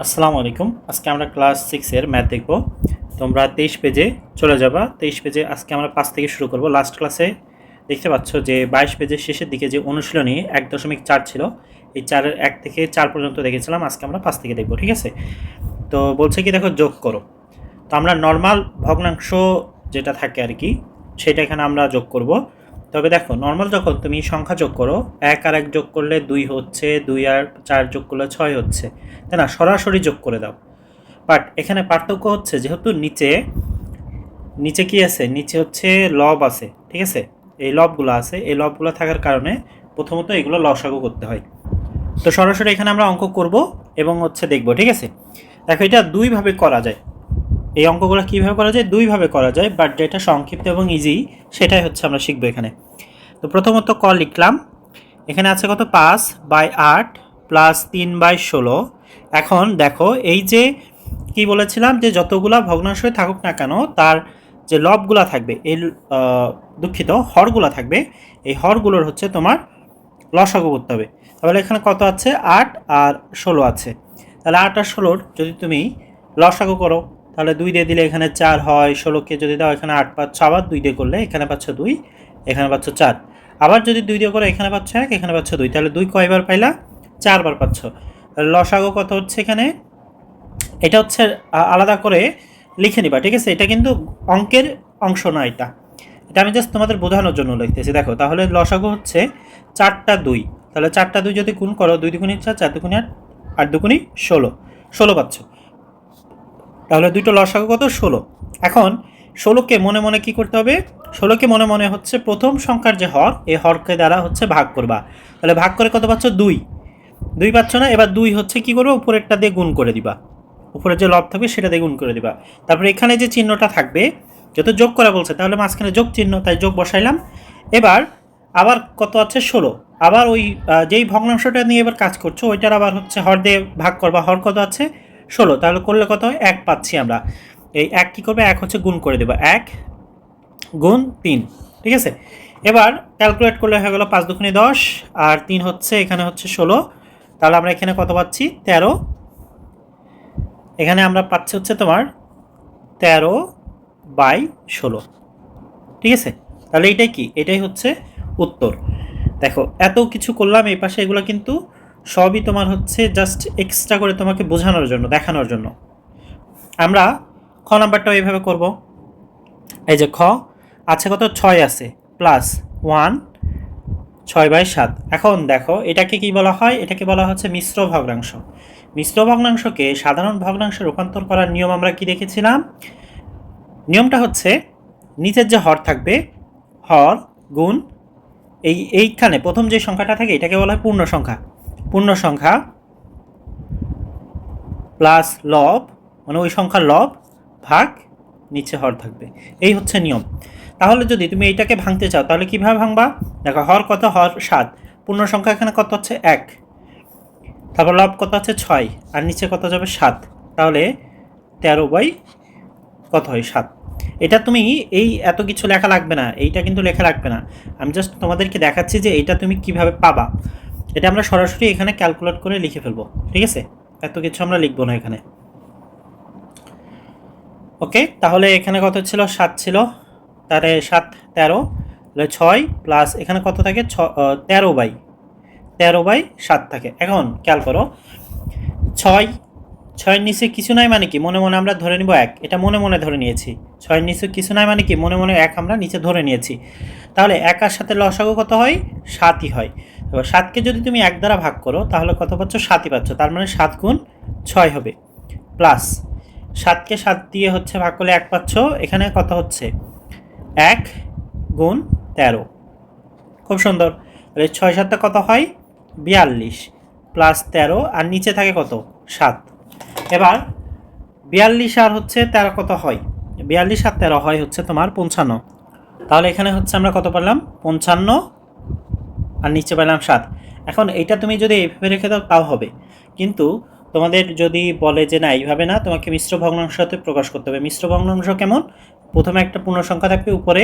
আসসালামু আলাইকুম। আজকে আমরা ক্লাস 6 এর ম্যাথ দেখব। তোমরা 23 পেজে চলে যাবা। 23 পেজে আজকে আমরা 5 থেকে শুরু করব। লাস্ট ক্লাসে দেখতে পাচ্ছ যে 22 পেজের শেষের দিকে যে অনুশীলনী 1.4 ছিল, এই 4 এর 1 থেকে 4 পর্যন্ত দেখেছিলাম। আজকে আমরা 5 থেকে দেখব, ঠিক আছে? তো বলছে কি, দেখো, যোগ করো। তো আমরা নরমাল ভগ্নাংশ যেটা থাকে আর কি, সেটা এখানে আমরা যোগ করব। তবে দেখো, নর্মাল যখন তুমি সংখ্যা যোগ করো, 1 আর 1 যোগ করলে 2 হচ্ছে, 2 আর 4 যোগ করলে 6 হচ্ছে, তাই না? সরাসরি যোগ করে দাও। বাট এখানে পার্থক্য হচ্ছে, যেহেতু নিচে নিচে কি আছে, নিচে হচ্ছে লব আছে, ঠিক আছে? এই লবগুলো আছে, এই লবগুলো থাকার কারণে প্রথমত এগুলো লসাগু করতে হয়। তো সরাসরি এখানে আমরা অঙ্ক করব এবং হচ্ছে দেখব, ঠিক আছে? দেখো, এটা দুইভাবে করা যায়। এই অঙ্কগুলো কীভাবে করা যায়? দুইভাবে করা যায়, বাট যেটা সংক্ষিপ্ত এবং ইজি সেটাই হচ্ছে আমরা শিখবো এখানে। তো প্রথমত ক লিখলাম। এখানে আছে কত? 5/8 প্লাস 3/16। এখন দেখো, এই যে কি বলেছিলাম, যে যতগুলা ভগ্নাংশ থাকুক না কেন, তার যে লবগুলা থাকবে, এই দুঃখিত, হরগুলা থাকবে, এই হরগুলোর হচ্ছে তোমার লসাগু করতে হবে। তাহলে এখানে কত আছে? 8 আর 16 আছে। তাহলে 8 আর 16 যদি তুমি লসাগু করো, তাহলে 2 দিয়ে দিলে এখানে 4 হয়, 16কে যদি দাও এখানে 8 পাচ্ছ, আবার 2 দিয়ে করলে এখানে পাচ্ছ 2, এখানে পাচ্ছ 4। আবার যদি 2 দিয়ে করো এখানে পাচ্ছ 1, এখানে পাচ্ছ 2, তাহলে 2 কয়বার পাইলা? 4 বার পাচ্ছ। তাহলে লসাগু কত হচ্ছে এখানে? এটা হচ্ছে আলাদা করে লিখে নিবা, ঠিক আছে? এটা কিন্তু অঙ্কের অংশ না, এটা এটা আমি জাস্ট তোমাদের বোঝানোর জন্য লিখতেছি। দেখো, তাহলে লসাগু হচ্ছে 4টা 2। তাহলে 4টা 2 যদি গুণ করো, 2 দুগুণে 4, 4 দুগুণে 8, 8 দুগুণে 16, 16 পাচ্ছ। তাহলে দুটো লসাগু কত? 16। এখন 16কে মনে মনে কি করতে হবে? 16কে মনে মনে হচ্ছে প্রথম সংখ্যার যে হর, এই হরকে দ্বারা হচ্ছে ভাগ করবা। তাহলে ভাগ করে কত পাচ্ছ? 2। 2 পাচ্ছ না? এবার 2 হচ্ছে কি করবে? উপরেরটা দিয়ে গুণ করে দিবা, উপরে যে লব থাকবে সেটা দিয়ে গুণ করে দিবা। তারপরে এখানে যে চিহ্নটা থাকবে, যেহেতু যোগ করা বলছে, তাহলে মাঝখানে যোগ চিহ্ন, তাই যোগ বসাইলাম। এবার আবার কত আছে? 16। আবার ওই যেই ভগ্নাংশটা নিয়ে এবার কাজ করছো, ওইটার আবার হচ্ছে হর দিয়ে ভাগ করবা। হর কত আছে? 16। তাহলে করলে কত হয়? 1 পাচ্ছি আমরা। এই 1 কী করবে? 1 হচ্ছে গুণ করে দেবো, 1 গুণ 3, ঠিক আছে? এবার ক্যালকুলেট করলে হয়ে গেল 5 দুগুণে 10 আর 3 হচ্ছে, এখানে হচ্ছে 16। তাহলে আমরা এখানে কত পাচ্ছি? 13। এখানে আমরা পাচ্ছি হচ্ছে তোমার 13/16, ঠিক আছে? তাহলে এইটাই কি? এটাই হচ্ছে উত্তর। দেখো, এত কিছু করলাম এই পাশে, এগুলো কিন্তু সবই তোমার হচ্ছে জাস্ট এক্সট্রা করে তোমাকে বোঝানোর জন্য, দেখানোর জন্য। আমরা খ নাম্বারটাও এইভাবে করব। এই যে খ আছে কত? 6 আছে, প্লাস 1, 6/7। এখন দেখো, এটাকে কি বলা হয়? এটাকে বলা হচ্ছে মিশ্র ভগ্নাংশ। মিশ্র ভগ্নাংশকে সাধারণ ভগ্নাংশে রূপান্তর করার নিয়ম আমরা কি দেখেছিলাম? নিয়মটা হচ্ছে, নিচের যে হর থাকবে, হর গুণ এইখানে প্রথম যে সংখ্যাটা থাকে, এটাকে বলা হয় পূর্ণ সংখ্যা। পূর্ণ সংখ্যা প্লাস লব, মানে ওই সংখ্যার লব, ভাগ নিচে হর থাকবে। এই হচ্ছে নিয়ম। তাহলে যদি তুমি এইটাকে ভাঙতে চাও, তাহলে কিভাবে ভাঙবা? দেখো, হর কত? হর 7। পূর্ণ সংখ্যা এখানে কত হচ্ছে? 1। তারপর লব কত আছে? 6। আর নিচে কত যাবে? 7। তাহলে 13 কত হয়? 7। এটা তুমি এই এত কিছু লেখা লাগবে না, এইটা কিন্তু লেখা লাগবে না। আমি জাস্ট তোমাদেরকে দেখাচ্ছি যে এইটা তুমি কিভাবে পাবা। এটা আমরা সরাসরি এখানে ক্যালকুলেট করে লিখে ফেলবো, ঠিক আছে? এত কিছু আমরা লিখবো না এখানে। ওকে, তাহলে এখানে কত ছিল? 7 ছিল। তাহলে 7 13, তাহলে 6 প্লাস এখানে কত থাকে? 13/7 থাকে। এখন খেয়াল করো, 6, 6-এর নিচে কিছু নাই মানে কি? মনে মনে আমরা ধরে নিব 1। এটা মনে মনে ধরে নিয়েছি। 6-এর নিচে কিছু নাই মানে কি? মনে মনে 1 আমরা নিচে ধরে নিয়েছি। তাহলে 1 আর সাথে লসাগু কত হয়? 7ই হয়। এবার 7কে যদি তুমি 1 দ্বারা ভাগ করো, তাহলে কত পাচ্ছ? 7ই পাচ্ছ। তার মানে 7 গুণ 6 হবে, প্লাস 7কে 7 দিয়ে হচ্ছে ভাগ করলে 1 পাচ্ছ। এখানে কত হচ্ছে? 1 গুণ 13। খুব সুন্দর। তাহলে 6-7 কত হয়? 42, প্লাস 13, আর নিচে থাকে কত? 7। এবার 42 আর হচ্ছে 13 কত হয়? 42 আর 13 হয় হচ্ছে তোমার 55। তাহলে এখানে হচ্ছে আমরা কত পেলাম? 55, আর নিচে পেলাম 7। এখন এইটা তুমি যদি এইভাবে রেখে দাও তাও হবে, কিন্তু তোমাদের যদি বলে যে না, এইভাবে না, তোমাকে মিশ্র ভগ্নাংশতে প্রকাশ করতে হবে। মিশ্র ভগ্নাংশ কেমন? প্রথমে একটা পূর্ণ সংখ্যা থাকবে, উপরে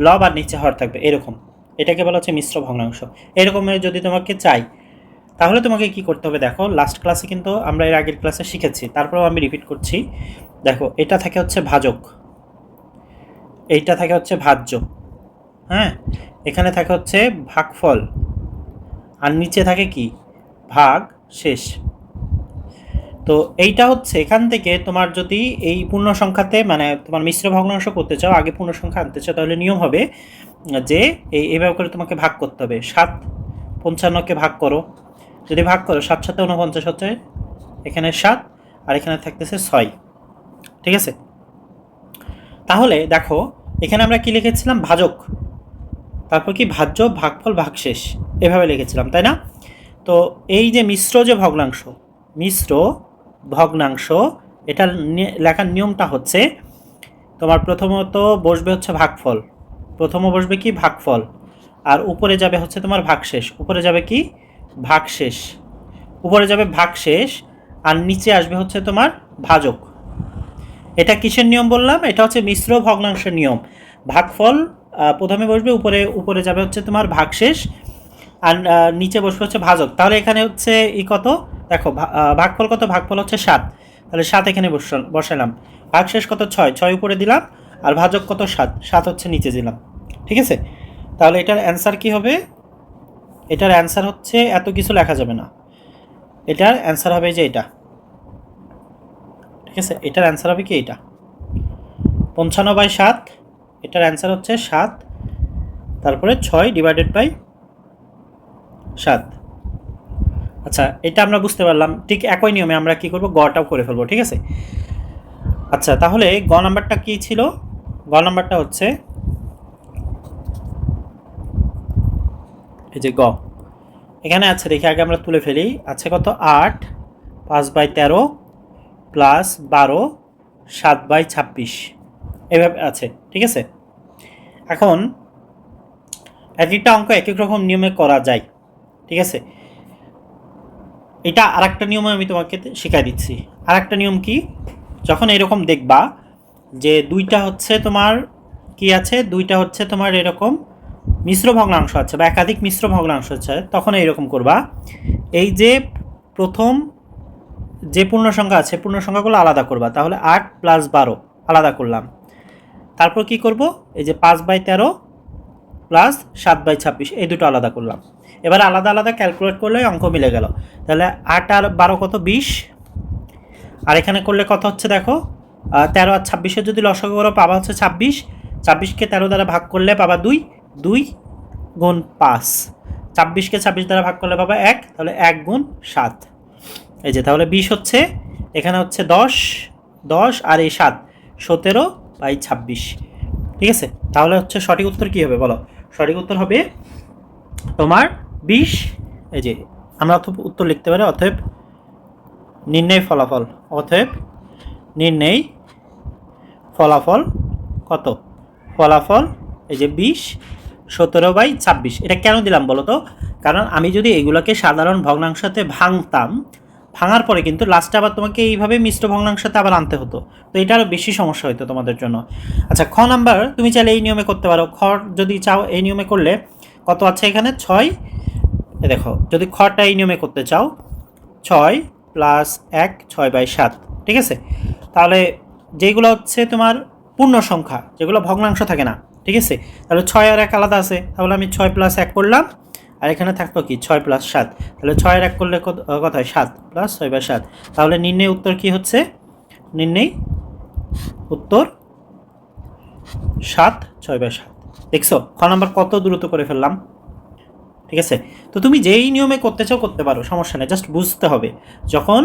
লব আর নিচে হর থাকবে, এরকম। এটাকে বলা হচ্ছে মিশ্র ভগ্নাংশ। এরকমের যদি তোমাকে চাই, তাহলে তোমাকে কি করতে হবে দেখো, লাস্ট ক্লাসে কিন্তু আমরা এর আগের ক্লাসে শিখেছি, তারপরেও আমি রিপিট করছি। দেখো এটা থাকে হচ্ছে ভাজক, এইটা থাকে হচ্ছে ভাজ্য, হ্যাঁ, এখানে থাকে হচ্ছে ভাগফল, আর নিচে থাকে কি ভাগ শেষ। তো এইটা হচ্ছে এখান থেকে তোমার যদি এই পূর্ণ সংখ্যাতে মানে তোমার মিশ্র ভগ্নাংশ করতে চাও, আগে পূর্ণ সংখ্যা আনতে চাও, তাহলে নিয়ম হবে যে এইভাবে করে তোমাকে ভাগ করতে হবে। 7 55কে ভাগ করো, যদি ভাগ করো 7 7 49 হচ্ছে, এখানে 7 আর এখানে থাকতেছে 6, ঠিক আছে। তাহলে দেখো এখানে আমরা কি লিখেছিলাম, ভাজক, তারপর কি ভাজ্য, ভাগফল, ভাগশেষ, এভাবে লিখেছিলাম, তাই না? তো এই যে মিশ্র যে ভগ্নাংশ, মিশ্র ভগ্নাংশ, এটার লেখার নিয়মটা হচ্ছে তোমার প্রথমত বসবে হচ্ছে ভাগফল, প্রথমে বসবে কি ভাগফল, আর উপরে যাবে হচ্ছে তোমার ভাগশেষ, উপরে যাবে কি ভাগশেষ, উপরে যাবে ভাগশেষ, আর নিচে আসবে হচ্ছে তোমার ভাজক। এটা কিসের নিয়ম বললাম, এটা হচ্ছে মিশ্র ভগ্নাংশের নিয়ম। ভাগফল প্রথমে বসবে, উপরে উপরে যাবে হচ্ছে তোমার ভাগশেষ, আর নিচে বসবে হচ্ছে ভাজক। তাহলে এখানে হচ্ছে কত দেখো, ভাগফল কত, ভাগফল হচ্ছে 7, তাহলে 7 এখানে বসালাম, ভাগশেষ কত 6, 6 উপরে দিলাম, আর ভাজক কত 7, 7 হচ্ছে নিচে দিলাম, ঠিক আছে। তাহলে এটার অ্যান্সার কি হবে, এটার অ্যান্সার হচ্ছে এত কিছু লেখা যাবে না, এটার অ্যান্সার হবে যে এটা, ঠিক আছে। এটার অ্যান্সার হবে কি এটা 55/7, এটার অ্যান্সার হচ্ছে 7, তারপরে 6 ডিভাইডেড বাই 7। আচ্ছা, এটা আমরা বুঝতে পারলাম। ঠিক একই নিয়মে আমরা কি করব, গটাও করে ফেলবো, ঠিক আছে। আচ্ছা, তাহলে গ নাম্বারটা কি ছিল, গ নাম্বারটা হচ্ছে এই যে গ, এখানে আছে দেখি আগে আমরা তুলে ফেলি। আছে কত 8 5/13 প্লাস 12 7/26, এভাবে আছে, ঠিক আছে। এখন এক একটা অঙ্ক এক এক রকম নিয়মে করা যায়, ঠিক আছে। এটা আর একটা নিয়মে আমি তোমাকে শেখাই দিচ্ছি। আর একটা নিয়ম কি, যখন এরকম দেখবা যে দুইটা হচ্ছে তোমার কি আছে, দুইটা হচ্ছে তোমার এরকম মিশ্র ভগ্নাংশ আছে বা একাধিক মিশ্র ভগ্নাংশ আছে, তখন এইরকম করবা, এই যে প্রথম যে পূর্ণ সংখ্যা আছে পূর্ণ সংখ্যাগুলো আলাদা করবা। তাহলে 8 + 12 আলাদা করলাম, তারপর কি করব, এই যে 5/13 প্লাস 7/26 এই দুটো আলাদা করলাম। এবার আলাদা আলাদা ক্যালকুলেট করলে অঙ্ক মিলে গেল। তাহলে 8 আর 12 কত 20, আর এখানে করলে কত হচ্ছে দেখো 13 আর 26-এর যদি লসাগু করো পাবা হচ্ছে 26, 26কে 13 দ্বারা ভাগ করলে পাবা 2, 2 গুণ 5, 26কে 26 দ্বারা ভাগ করলে পাবা 1, তাহলে 1 গুণ 7, এই যে তাহলে 20 হচ্ছে, এখানে হচ্ছে 10, 10 আর এই 7 17/26, ঠিক আছে। তাহলে হচ্ছে সঠিক উত্তর কি হবে বলো, সঠিক উত্তর হবে তোমার 20। এই যে আমরা উত্তর লিখতে পারি, অতএব নির্ণয় ফলাফল, অতএব নির্ণয় ফলাফল কত, ফলাফল এই যে 20 17/26। এটা কেন দিলাম বলো তো, কারণ আমি যদি এগুলোকে সাধারণ ভগ্নাংশতে ভাঙতাম, ভাঙার পরে কিন্তু লাস্টে আবার তোমাকে এইভাবে মিশ্র ভগ্নাংশতে আবার আনতে হতো, তো এটা আরও বেশি সমস্যা হতো তোমাদের জন্য। আচ্ছা, খ নাম্বার তুমি চাইলে এই নিয়মে করতে পারো। খ যদি চাও এই নিয়মে করলে কত আছে এখানে 6, দেখো যদি খটা এই নিয়মে করতে চাও 6 + 1 6/7, ঠিক আছে। তাহলে যেগুলো হচ্ছে তোমার পূর্ণ সংখ্যা, যেগুলো ভগ্নাংশ থাকে না, ঠিক আছে, তাহলে 6 আর 1 আলাদা আছে, তাহলে আমি 6 + 1 করলাম, আর এখানে থাকতো কি 6 + 7, তাহলে 6 আর 1 করলে কত হয় 7 + 6/7। তাহলে নির্ণয় উত্তর কি হচ্ছে, নির্ণয় উত্তর 7 6/7। দেখছো খ নাম্বার কত দ্রুত করে ফেললাম, ঠিক আছে। তো তুমি যেই নিয়মে করতে চাও করতে পারো, সমস্যা নেই, জাস্ট বুঝতে হবে যখন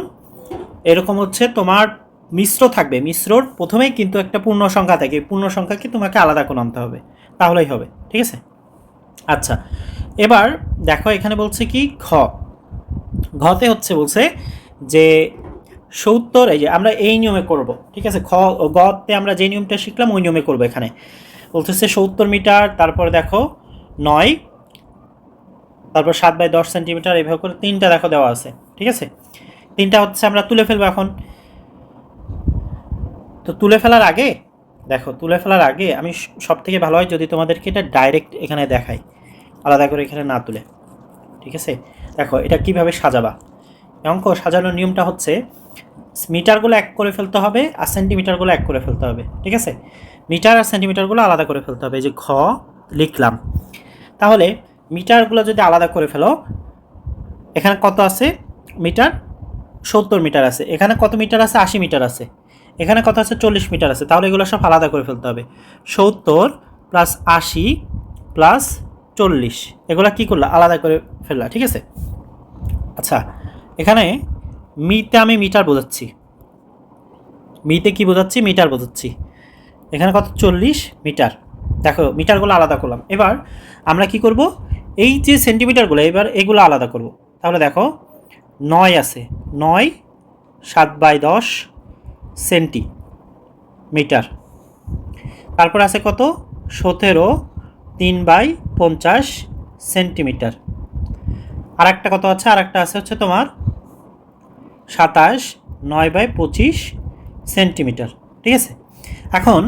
এরকম হচ্ছে তোমার মিশ্র থাকবে, মিশ্রর প্রথমেই কিন্তু একটা পূর্ণ সংখ্যা থাকে, পূর্ণ সংখ্যাকে তোমাকে আলাদা করে আনতে হবে, তাহলেই হবে, ঠিক আছে। আচ্ছা, এবার দেখো এখানে বলছে কি ঘতে হচ্ছে বলছে যে 70, এই যে আমরা এই নিয়মে করব, ঠিক আছে। গতে আমরা যে নিয়মটা শিখলাম ওই নিয়মে করব। এখানে বলতেছে 70 মিটার, তারপর দেখো 9, তারপর 7/10 সেন্টিমিটার, এইভাবে করে তিনটা দেখো দেওয়া আছে, ঠিক আছে। তিনটা হচ্ছে আমরা তুলে ফেলবো এখন। তো তুলে ফেলার আগে দেখো, তুলে ফেলার আগে আমি সব থেকে ভালো হয় যদি তোমাদেরকে এটা ডাইরেক্ট এখানে দেখাই, আলাদা করে এখানে না তুলে। ঠিক আছে, দেখো এটা কিভাবে সাজাবা। অঙ্ক সাজানোর নিয়মটা হচ্ছে মিটারগুলো এক করে ফেলতে হবে আর সেন্টিমিটারগুলো এক করে ফেলতে হবে। ঠিক আছে, মিটার আর সেন্টিমিটারগুলো আলাদা করে ফেলতে হবে। এই যে ঘ লিখলাম, তাহলে মিটারগুলো যদি আলাদা করে ফেলো, এখানে কত আছে মিটার, 70 মিটার আছে। এখানে কত মিটার আছে, 80 মিটার আছে। এখানে কত আছে, 40 মিটার আছে। তাহলে এগুলো সব আলাদা করে ফেলতে হবে। 70 প্লাস 80 প্লাস 40, এগুলো কী করলা, আলাদা করে ফেললা। ঠিক আছে, আচ্ছা এখানে মিতে আমি মিটার বোঝাচ্ছি, মিতে কি বোঝাচ্ছি, মিটার বোঝাচ্ছি। এখানে কত, 40 মিটার। দেখো মিটারগুলো আলাদা করলাম। এবার আমরা কি করব, এই যে সেন্টিমিটারগুলো এবার এগুলো আলাদা করব। তাহলে দেখো 9 আছে, 9 7/10 সেন্টিমিটার। তারপর আছে কত, 17 3/50 সেন্টিমিটার। আর একটা কত আছে, আর একটা আছে হচ্ছে তোমার 27 9/25 সেন্টিমিটার। ঠিক আছে, এখন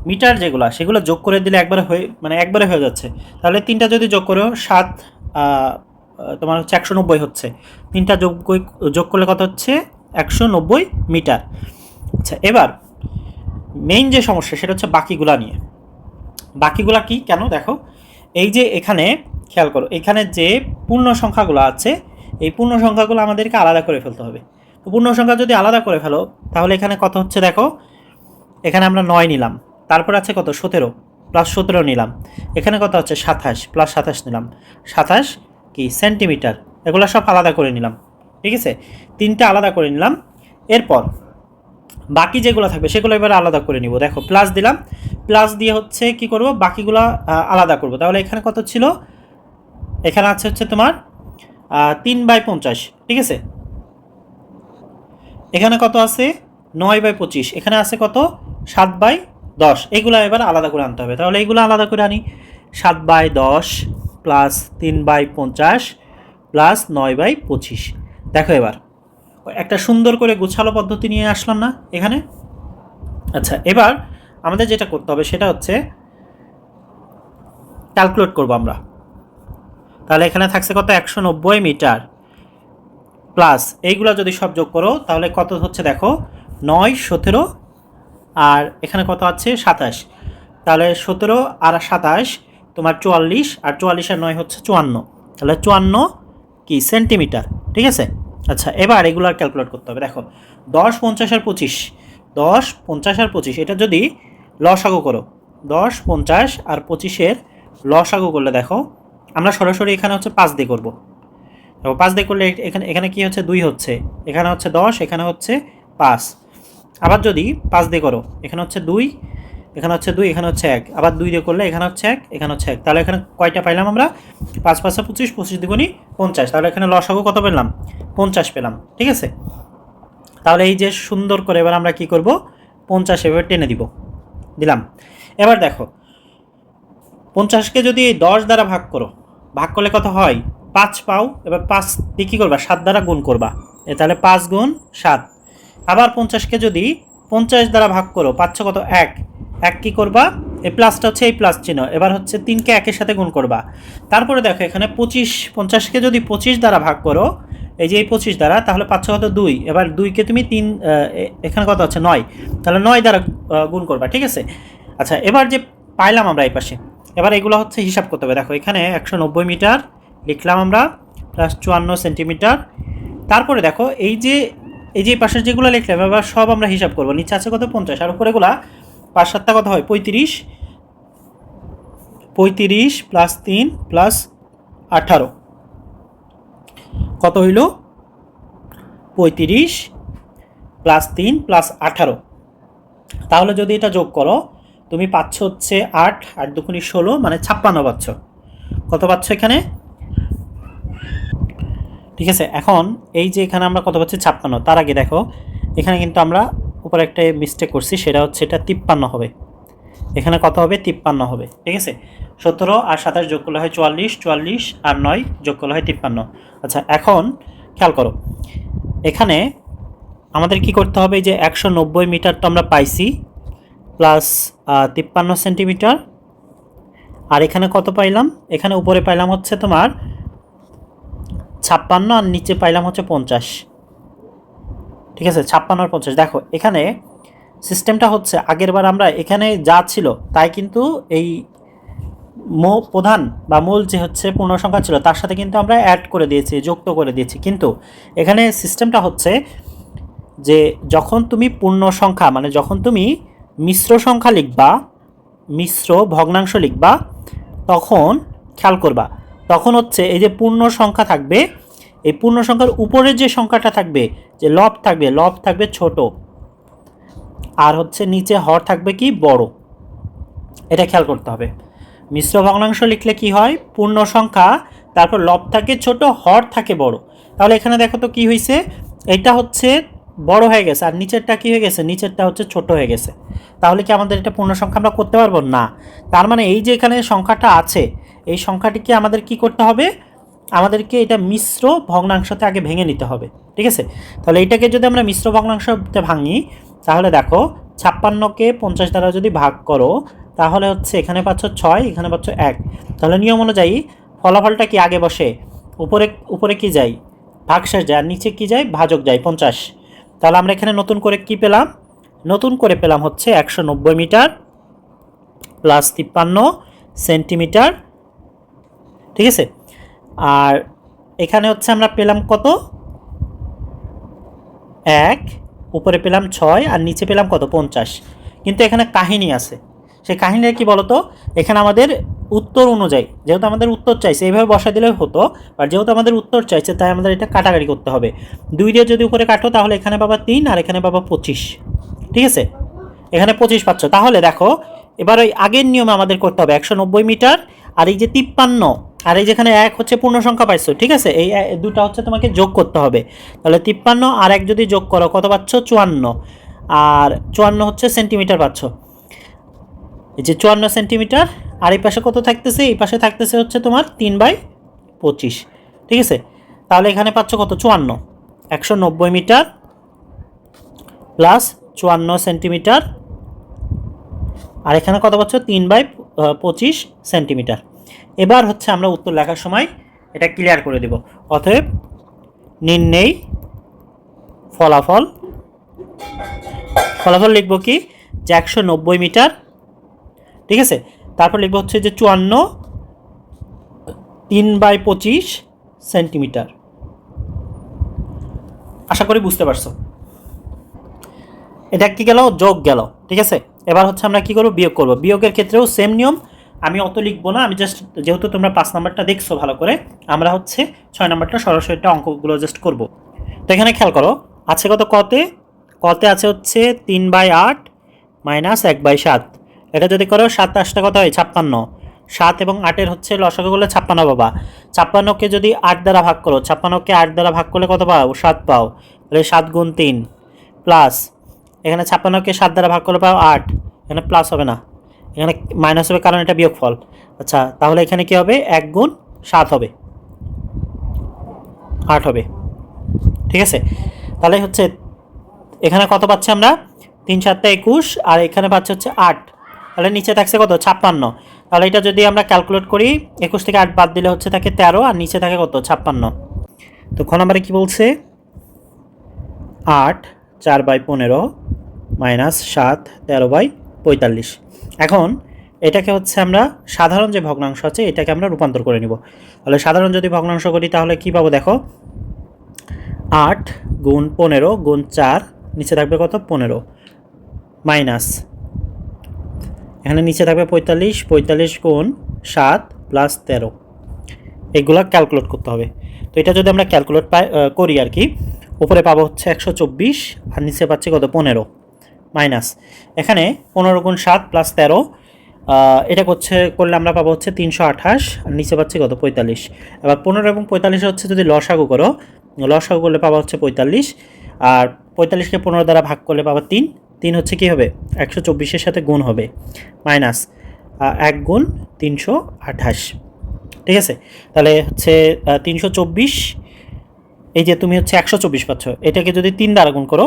মিটার যেগুলো সেগুলো যোগ করে দিলে একবারে হয়ে যাচ্ছে। তাহলে তিনটা যদি যোগ করো 7 তোমার হচ্ছে 190 হচ্ছে। তিনটা যোগ করলে কত হচ্ছে, 190 মিটার। আচ্ছা এবার মেইন যে সমস্যা সেটা হচ্ছে বাকিগুলা নিয়ে। বাকিগুলা কি, কেন, দেখো এই যে এখানে খেয়াল করো, এখানে যে পূর্ণ সংখ্যাগুলো আছে এই পূর্ণ সংখ্যাগুলো আমাদেরকে আলাদা করে ফেলতে হবে। তো পূর্ণ সংখ্যা যদি আলাদা করে ফেলো তাহলে এখানে কত হচ্ছে, দেখো এখানে আমরা 9 নিলাম, তারপর আছে কত 17 প্লাস 17 নিলাম, এখানে কত হচ্ছে 27 প্লাস 27 নিলাম, 27 কি সেন্টিমিটার। এগুলো সব আলাদা করে নিলাম। ঠিক আছে, তিনটা আলাদা করে নিলাম। এরপর বাকি যেগুলো থাকবে সেগুলো এবার আলাদা করে নিব। দেখো প্লাস দিলাম, প্লাস দিয়ে হচ্ছে কি করব, বাকিগুলো আলাদা করব। তাহলে এখানে কত ছিল, এখানে আছে হচ্ছে তোমার 3/50। ঠিক আছে, এখানে কত আছে 9/25, এখানে আছে কত 7/10। এগুলো এবার আলাদা করে আনতে হবে। তাহলে এইগুলো আলাদা করে আনি, 7/10 প্লাস 3/50 প্লাস 9/25। দেখো এবার একটা সুন্দর করে গোছালো পদ্ধতি নিয়ে আসলাম না এখানে। আচ্ছা এবার আমাদের যেটা করতে হবে সেটা হচ্ছে ক্যালকুলেট করব আমরা। তাহলে এখানে থাকছে কত, 190 মিটার প্লাস এইগুলো যদি সব যোগ করো তাহলে কত হচ্ছে, দেখো 9 17 আর এখানে কত আছে 27। তাহলে 17 আর 27 তোমার 44, আর 44 আর 9 হচ্ছে 54। তাহলে 54 কি সেন্টিমিটার। ঠিক আছে, আচ্ছা এবার এগুলো ক্যালকুলেট করতে হবে। দেখো 10 50 আর 25, 10 50 আর 25 এটা যদি লসাগু করো, 10 50 আর 25-এর লসাগু করলে দেখো আমরা সরাসরি এখানে হচ্ছে 5 দিয়ে করবো। 5 দিয়ে করলে এখানে এখানে কি হচ্ছে, 2 হচ্ছে, এখানে হচ্ছে 10, এখানে হচ্ছে 5। আবার যদি 5 দিয়ে করো, এখানে হচ্ছে 2, এখানে হচ্ছে 2, এখানে হচ্ছে 1। আবার 2 দিয়ে করলে এখানে হচ্ছে 1, এখানে হচ্ছে 1। তাহলে এখানে কয়টা পাইলাম আমরা, 5 5 25, 25 দ্বিগুণী 50। তাহলে এখানে লসাগু কত পেলাম, 50 পেলাম। ঠিক আছে, তাহলে এই যে সুন্দর করে এবার আমরা কি করব, 50 এভাবে টেনে দিলাম। এবার দেখো 50কে যদি 10 দ্বারা ভাগ করো, ভাগ করলে কত হয়, 5 পাও। এবার 5 দিয়ে কী করবা, 7 দ্বারা গুণ করবা, তাহলে 5 গুণ 7। আবার 50কে যদি 50 দ্বারা ভাগ করো, পাচ্ছ কত, 1। 1 কী করবা, এই প্লাসটা হচ্ছে এই প্লাস চিহ্ন, এবার হচ্ছে 3কে 1-এর সাথে গুণ করবা। তারপরে দেখো এখানে 25, 50কে যদি 25 দ্বারা ভাগ করো, এই যে এই 25 দ্বারা, তাহলে পাচ্ছ কত, 2। এবার 2কে তুমি 3, এখানে কত হচ্ছে 9, তাহলে 9 দ্বারা গুণ করবা। ঠিক আছে, আচ্ছা এবার যে পাইলাম আমরা এই পাশে, এবার এগুলো হচ্ছে হিসাব করতে হবে। দেখো এখানে 190 মিটার লিখলাম আমরা, প্লাস 54 সেন্টিমিটার। তারপরে দেখো এই যে পাশের যেগুলো লিখলাম এবার সব আমরা হিসাব করবো। নিচে আছে কত, 50, আর উপরেগুলা 5 7টা কত হয়, 35। 35 প্লাস 3 প্লাস 18 কত হইল, 35 প্লাস 3 প্লাস 18। তাহলে যদি এটা যোগ করো তুমি পাচ্ছ হচ্ছে 8 8 দুগুণী 16, মানে 56 পাচ্ছ। কত পাচ্ছ এখানে, ঠিক আছে। এখন এই যে এখানে আমরা কত পাচ্ছি, 56। তার আগে দেখো এখানে কিন্তু আমরা উপরে একটা মিস্টেক করছি, সেটা হচ্ছে এটা 53 হবে। এখানে কত হবে, 53 হবে। ঠিক আছে, 17 আর 27 যোগ করলে হয় 44, 44 আর 9 যোগ করলে হয় 53। আচ্ছা এখন খেয়াল করো, এখানে আমাদের কি করতে হবে, যে 190 মিটার তো আমরা পাইছি, প্লাস 53 সেন্টিমিটার। আর এখানে কত পাইলাম, এখানে উপরে পাইলাম হচ্ছে তোমার 56 আর নিচে পাইলাম হচ্ছে 50। ঠিক আছে, 56 আর 50। দেখো এখানে সিস্টেমটা হচ্ছে আগের বার আমরা এখানে যা ছিল তাই কিন্তু এই প্রধান বা মূল যে হচ্ছে পূর্ণ সংখ্যা ছিল তার সাথে কিন্তু আমরা অ্যাড করে দিয়েছি, যুক্ত করে দিয়েছি। কিন্তু এখানে সিস্টেমটা হচ্ছে যে যখন তুমি পূর্ণ সংখ্যা মানে যখন তুমি মিশ্র সংখ্যা লিখবা, মিশ্র ভগ্নাংশ লিখবা, তখন খেয়াল করবা তখন হচ্ছে এই যে পূর্ণ সংখ্যা থাকবে, এই পূর্ণ সংখ্যার উপরের যে সংখ্যাটা থাকবে, যে লব থাকবে ছোট, আর হচ্ছে নিচে হর থাকবে কি বড়। এটা খেয়াল করতে হবে। মিশ্র ভগ্নাংশ লিখলে কি হয়, পূর্ণ সংখ্যা তারপর লব থাকে ছোট, হর থাকে বড়। তাহলে এখানে দেখো তো কি হয়েছে, এটা হচ্ছে বড় হয়ে গেছে আর নিচেরটা কি হয়ে গেছে, নিচেরটা হচ্ছে ছোট হয়ে গেছে। তাহলে কি আমাদের এটা পূর্ণ সংখ্যা আমরা করতে পারবো না? তার মানে এই যে এখানে সংখ্যাটা আছে, এই সংখ্যাটিকে আমাদের কি করতে হবে, আমাদেরকে এটা মিশ্র ভগ্নাংশতে আগে ভেঙে নিতে হবে। ঠিক আছে, তাহলে এটাকে যদি আমরা মিশ্র ভগ্নাংশতে ভাঙি, তাহলে দেখো 56কে 50 দ্বারা যদি ভাগ করো, তাহলে হচ্ছে এখানে পাচ্ছ 6, এখানে পাচ্ছ 1। তাহলে নিয়ম অনুযায়ী ফলাফলটা কি আগে বসে, উপরে উপরে কি যায়, ভাগশেষ যায়, আর নিচে কি যায়, ভাজক যায় 50। তাহলে আমরা এখানে নতুন করে কি পেলাম, নতুন করে পেলাম হচ্ছে 190 মিটার প্লাস 53 সেন্টিমিটার। ঠিক আছে, আর এখানে হচ্ছে আমরা পেলাম কত, 1, উপরে পেলাম 6 আর নিচে পেলাম কত, 50। কিন্তু এখানে কাহিনী আছে, সেই কাহিনীটা কি বলতো, এখানে আমাদের উত্তর অনুযায়ী, যেহেতু আমাদের উত্তর চাইছে এইভাবে বসা দিলেও হতো, আর যেহেতু আমাদের উত্তর চাইছে তাই আমাদের এটা কাটাকাটি করতে হবে। 2 দিয়ে যদি উপরে কাটো তাহলে এখানে পাবা 3 আর এখানে পাবা 25। ঠিক আছে, এখানে 25 পাচ্ছ। তাহলে দেখো এবার ওই আগের নিয়মে আমাদের করতে হবে 190 মিটার আর এই যে 53 আর এই যেখানে 1 হচ্ছে পূর্ণ সংখ্যা পাইছো। ঠিক আছে, এই দুটো হচ্ছে তোমাকে যোগ করতে হবে। তাহলে 53 আর 1 যদি যোগ করো কত পাচ্ছ, 54। আর 54 হচ্ছে সেন্টিমিটার পাচ্ছ, এই যে 54 সেন্টিমিটার। আর এই পাশে কত থাকতেছে, এই পাশে থাকতেছে হচ্ছে তোমার 3/25। ঠিক আছে, তাহলে এখানে পাচ্ছ কত, 54। 190 মিটার প্লাস 54 সেন্টিমিটার, আর এখানে কত পাচ্ছ, 3/25 সেন্টিমিটার। এবার হচ্ছে আমরা উত্তর লেখার সময় এটা ক্লিয়ার করে দেব। অতএব নির্ণয় ফলাফল, ফলাফল লিখব কি, যে 190 মিটার। ঠিক আছে, তারপর লিখবো হচ্ছে যে 54 3/25 সেন্টিমিটার। আশা করি বুঝতে পারছো। এটা কি গেল, যোগ গেল। ঠিক আছে, এবার হচ্ছে আমরা কি করব, বিয়োগ করব। বিয়োগের ক্ষেত্রেও সেম নিয়ম, আমি অত লিখবো না, আমি জাস্ট যেহেতু তোমরা 5 নাম্বারটা দেখছো ভালো করে, আমরা হচ্ছে 6 নাম্বারটা সরাসরি অঙ্কগুলো জাস্ট করব। তো এখানে খেয়াল করো, আছে কত কতে, কতে আছে হচ্ছে 3/8 মাইনাস 1/7। এটা যদি করো 7 8টা কত হয়, 56। 7 এবং 8-এর হচ্ছে লসাগু করলে 56 পাবা। 56কে যদি 8 দ্বারা ভাগ করো, 56কে 8 দ্বারা ভাগ করলে কত পাও, 7 পাও। তাহলে 7 গুণ 3 প্লাস, এখানে 56কে 7 দ্বারা ভাগ করলে পাও 8, এখানে প্লাস হবে না, এখানে মাইনাস হবে কারণ এটা বিয়োগফল। আচ্ছা, তাহলে এখানে কি হবে, 1 গুণ 7 হবে, 8 হবে। ঠিক আছে, তাহলে হচ্ছে এখানে কত পাচ্ছি আমরা, 3 7 21, আর এখানে পাচ্ছে হচ্ছে 8। তাহলে নিচে থাকছে কত, 56। তাহলে এটা যদি আমরা ক্যালকুলেট করি, 21 থেকে 8 বাদ দিলে হচ্ছে থাকে 13, আর নিচে থাকে কত, 56। তো খ নাম্বারে কি বলছে, 8 4/15 মাইনাস 7 13/45। এখন এটাকে হচ্ছে আমরা সাধারণ যে ভগ্নাংশ আছে এটাকে আমরা রূপান্তর করে নিব। তাহলে সাধারণ যদি ভগ্নাংশ করি তাহলে কি পাবো, দেখো 8 গুণ 15 গুণ 4, নিচে থাকবে কত, 15, মাইনাস এখানে নিচে থাকবে 45, 45 গুণ 7 প্লাস 13। এগুলা ক্যালকুলেট করতে হবে। তো এটা যদি আমরা ক্যালকুলেট করি আর কি, উপরে পাবো হচ্ছে 124 আর নিচে পাচ্ছি কত, 15, মাইনাস এখানে 15 গুণ 7 প্লাস 13, এটা করলে আমরা পাবো হচ্ছে 328 আর নিচে পাচ্ছি কত, 45। এবার 15 এবং 45 হচ্ছে যদি লসাগু করো, লসাগু করলে পাবো হচ্ছে 45, আর 45কে 15 দ্বারা ভাগ করলে পাবো 3। 3 হচ্ছে কী হবে, 124-এর সাথে গুণ হবে, মাইনাস 1 গুণ 328। ঠিক আছে, তাহলে হচ্ছে 324, এই যে তুমি হচ্ছে 124 পাচ্ছ, এটাকে যদি 3 দ্বারা গুণ করো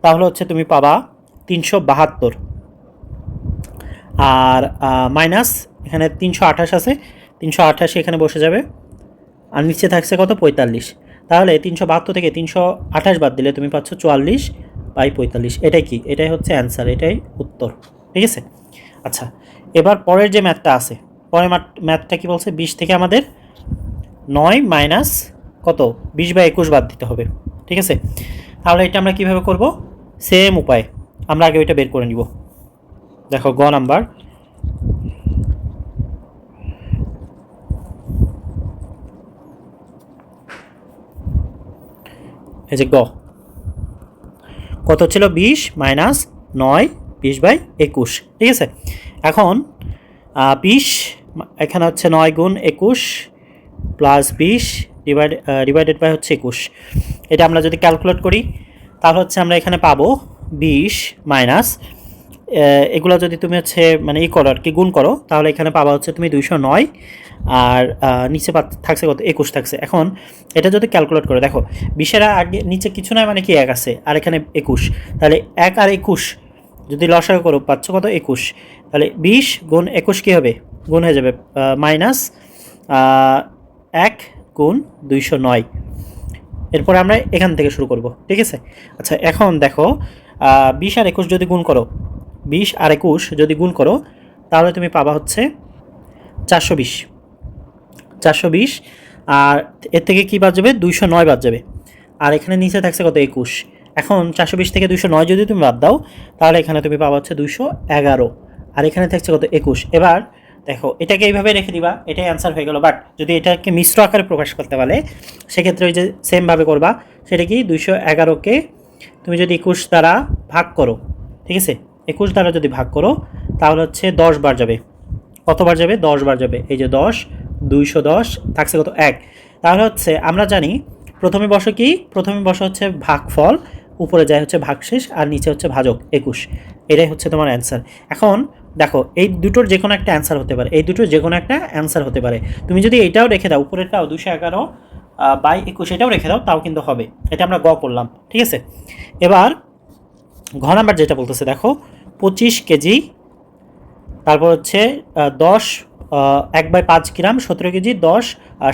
তাহলে হচ্ছে তুমি পাবা 372, আর মাইনাস এখানে 328 আছে, 328 এখানে বসে যাবে, আর নিচে থাকছে কত 45। তাহলে 372 থেকে 328 বাদ দিলে তুমি পাচ্ছ 44/45। এটাই কি, এটাই হচ্ছে অ্যান্সার, এটাই উত্তর। ঠিক আছে। আচ্ছা, এবার পরের যে ম্যাথটা আছে, পরের ম্যাথটা কি বলছে, 20 থেকে আমাদের 9 মাইনাস কত 20/21 বাদ দিতে হবে। ঠিক আছে, তাহলে এটা আমরা কিভাবে করব, সেম উপায়, আমরা আগে ওইটা বের করে নিব। দেখো গ নাম্বার, এই যে গ কত ছিল 20 মাইনাস 9 20/21। ঠিক আছে, এখন 20 এখানে হচ্ছে 9 গুণ 21 প্লাস 20 ডিভাইডেড বাই হচ্ছে 21। এটা আমরা যদি ক্যালকুলেট করি তাহলে হচ্ছে আমরা এখানে পাবো 20 মাইনাস এগুলো যদি তুমি হচ্ছে মানে করো আর কি, গুণ করো, তাহলে এখানে পাবা হচ্ছে তুমি 209 আর নিচে থাকছে কত 21 থাকছে। এখন এটা যদি ক্যালকুলেট করে দেখো 20-এর আগে নিচে কিছু নয় মানে কি 1 আছে, আর এখানে 21, তাহলে 1 আর 21 যদি লসাগু করো পাচ্ছ কত 21। তাহলে 20 গুণ 21 কী হবে, গুণ হয়ে যাবে মাইনাস 1 গুণ 209। এরপরে আমরা এখান থেকে শুরু করব। ঠিক আছে। আচ্ছা, এখন দেখো 20 আর 21 যদি গুণ করো, 20 আর 21 যদি গুণ করো তাহলে তুমি পাবা হচ্ছে 420। আর এর থেকে কী বাদ যাবে, 209 বাদ যাবে। আর এখানে নিচে থাকছে কত 21। এখন 420 থেকে 209 যদি তুমি বাদ দাও তাহলে এখানে তুমি পাবা হচ্ছে 211, আর এখানে থাকছে কত 21। এবার দেখো এটাকে এইভাবে রেখে দিবা, এটাই অ্যান্সার হয়ে গেল। বাট যদি এটাকে মিশ্র আকারে প্রকাশ করতে পারে সেক্ষেত্রে ওই যে সেমভাবে করবা, সেটা কি 211কে তুমি যদি 21 দ্বারা ভাগ করো, ঠিক আছে, 21 দ্বারা যদি ভাগ করো তাহলে হচ্ছে 10 বার যাবে। কতবার যাবে, 10 বার যাবে। এই যে 10, 210 থাকছে কত 1। তাহলে হচ্ছে আমরা জানি প্রথমে বসে কি, প্রথমে বসে হচ্ছে ভাগফল, উপরে যায় হচ্ছে ভাগশেষ, আর নিচে হচ্ছে ভাজক 21। এটাই হচ্ছে তোমার অ্যান্সার। এখন দেখো এই দুটোর যে কোনো একটা অ্যান্সার হতে পারে, এই দুটোর যে কোনো একটা অ্যান্সার হতে পারে। তুমি যদি এইটাও রেখে দাও, উপরেরটাও 211/21 এটাও রেখে দাও তাও কিন্তু হবে। এটা আমরা গ করলাম। ঠিক আছে। এবার ঘ নাম্বার যেটা বলতেছে দেখো 25 কেজি, তারপর হচ্ছে 10 1/5 গ্রাম, 17 কেজি 10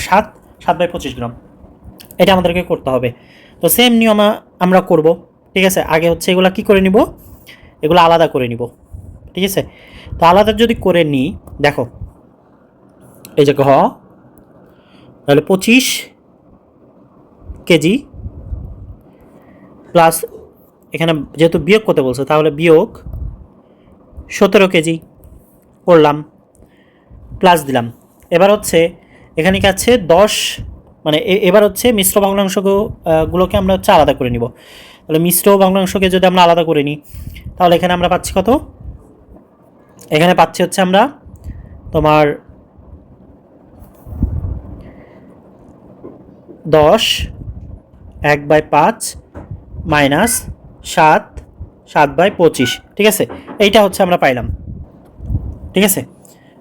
7/25 গ্রাম। এটা আমাদেরকে করতে হবে। তো সেম নিয়ম আমরা করব। ঠিক আছে, আগে হচ্ছে এগুলো কি করে নিব, এগুলো আলাদা করে নিব। ঠিক আছে, তো আলাদা যদি করে নিই দেখো এই যে ঘ, তাহলে 25 কেজি প্লাস এখানে যেহেতু বিয়োগ করতে বলছে তাহলে বিয়োগ 17 কেজি করলাম, প্লাস দিলাম। এবার হচ্ছে এখানে কি আছে 10, মানে এবার হচ্ছে মিশ্র ভগ্নাংশগুলোকে আমরা হচ্ছে আলাদা করে নিব। তাহলে মিশ্র ভগ্নাংশকে যদি আমরা আলাদা করে নিই তাহলে এখানে আমরা পাচ্ছি কত, এখানে পাচ্ছি হচ্ছে আমরা তোমার 10 1/5 মাইনাস 7/25। ঠিক আছে, এইটা হচ্ছে আমরা পাইলাম। ঠিক আছে,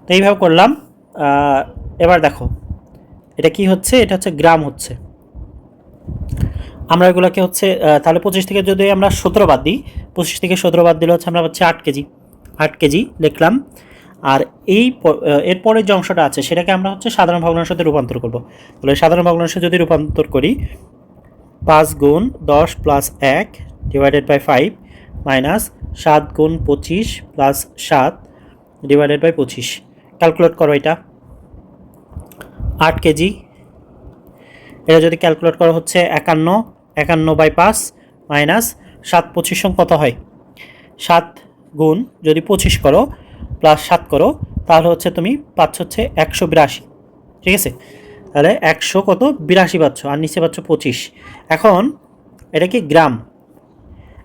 তো এইভাবে করলাম। এবার দেখো এটা কি হচ্ছে, এটা হচ্ছে গ্রাম হচ্ছে। আমরা এগুলোকে হচ্ছে তাহলে 25 থেকে যদি আমরা 17 বাদ দিই, 25 থেকে 17 বাদ দিলে হচ্ছে আমরা পাচ্ছি 8 কেজি। 8 কেজি লিখলাম। আর এই এরপরের যে অংশটা আছে সেটাকে আমরা হচ্ছে সাধারণ ভগ্নাংশতে রূপান্তর করব। তাহলে সাধারণ ভগ্নাংশ যদি রূপান্তর করি 5 গুণ 10 প্লাস 1 ডিভাইডেড বাই 5 মাইনাস 7 গুণ 25 প্লাস 7 ডিভাইডেড বাই 25। ক্যালকুলেট করো এটা, 8 কেজি, এটা যদি ক্যালকুলেট করা হচ্ছে 51/5 মাইনাস 7/25 কত হয়, 7 গুণ যদি 25 করো প্লাস 7 করো তাহলে হচ্ছে তুমি পাচ্ছ হচ্ছে 182। ঠিক আছে, তাহলে 100 কত 82 পাচ্ছ, আর নিচে পাচ্ছ 25। এখন এটা কি গ্রাম।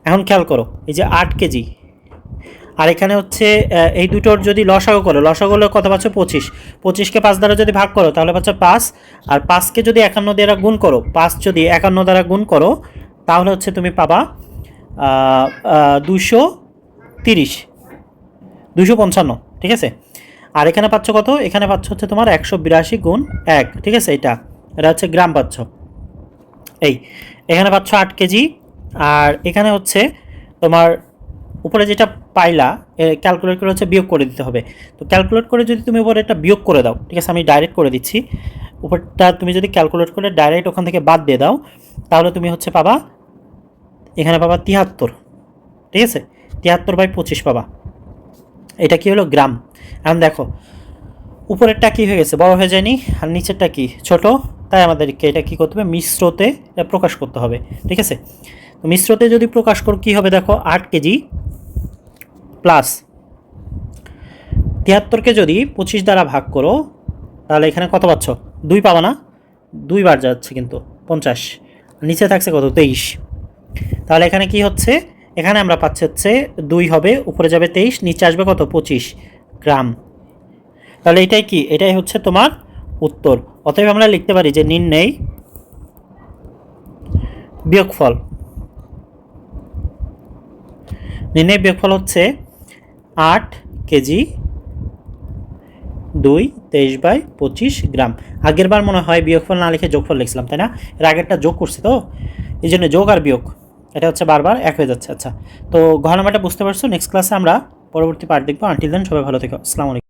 এখন খেয়াল করো এই যে 8 কেজি, আর এখানে হচ্ছে এই দুটোর যদি লসাগু করো, লসাগু হলে কত পাচ্ছ 25। 25কে 5 দ্বারা যদি ভাগ করো তাহলে পাচ্ছ 5, আর 5কে যদি 51 দ্বারা গুণ করো, 5 যদি 51 দ্বারা গুণ করো তাহলে হচ্ছে তুমি পাবা 255। ঠিক আছে, আর এখানে পাচ্ছ কত, এখানে পাচ্ছ হচ্ছে তোমার 182 গুণ 1। ঠিক আছে, এটা হচ্ছে গ্রাম পাচ্ছ। এই এখানে পাচ্ছ 8 কেজি, আর এখানে হচ্ছে তোমার উপরে যেটা পাইলা ক্যালকুলেট করে হচ্ছে বিয়োগ করে দিতে হবে। তো ক্যালকুলেট করে যদি তুমি উপরে একটা বিয়োগ করে দাও, ঠিক আছে, আমি ডাইরেক্ট করে দিচ্ছি। উপরটা তুমি যদি ক্যালকুলেট করে ডাইরেক্ট ওখান থেকে বাদ দিয়ে দাও, তাহলে তুমি হচ্ছে পাবা, এখানে পাবা 73, ঠিক আছে, 73/25 পাবা। এটা কি হলো? গ্রাম। এখন দেখো উপরেরটা কি হয়ে গেছে, বড় হয়ে যায়নি, আর নিচেরটা কি ছোট, তাই আমাদেরকে এটা কি করতে হবে, মিশ্রতে এটা প্রকাশ করতে হবে, ঠিক আছে। তো মিশ্রতে যদি প্রকাশ করো কী হবে, দেখো 8 কেজি প্লাস 73কে যদি 25 দ্বারা ভাগ করো, তাহলে এখানে কত পাচ্ছ? 2 পাবা না, 2 বার যাচ্ছে কিন্তু 50, নিচে থাকছে কত? 23। তাহলে এখানে কি হচ্ছে, এখানে আমরা পাচ্ছি হচ্ছে 2 হবে, উপরে যাবে 23, নিচে আসবে কত? 25 গ্রাম। তাহলে এটাই কি, এটাই হচ্ছে তোমার উত্তর। অতএব আমরা লিখতে পারি যে নির্ণয় বিয়োগফল, নির্ণয় বিয়োগফল হচ্ছে 8 কেজি 2 23/25 গ্রাম। আগের বার মনে হয় বিয়োগফল না লিখে যোগফল লিখছিলাম, তাই না? এর আগেরটা যোগ করছি তো, এই জন্য যোগ আর বিয়োগ এটা হচ্ছে বারবার এক হয়ে যাচ্ছে। আচ্ছা, তো ঘর নাম্বারটা বুঝতে পারছো। নেক্সট ক্লাসে আমরা পরবর্তী পার্ট দেখবো। আনটিল দেন সবাই ভালো থেকো। আসসালামু আলাইকুম।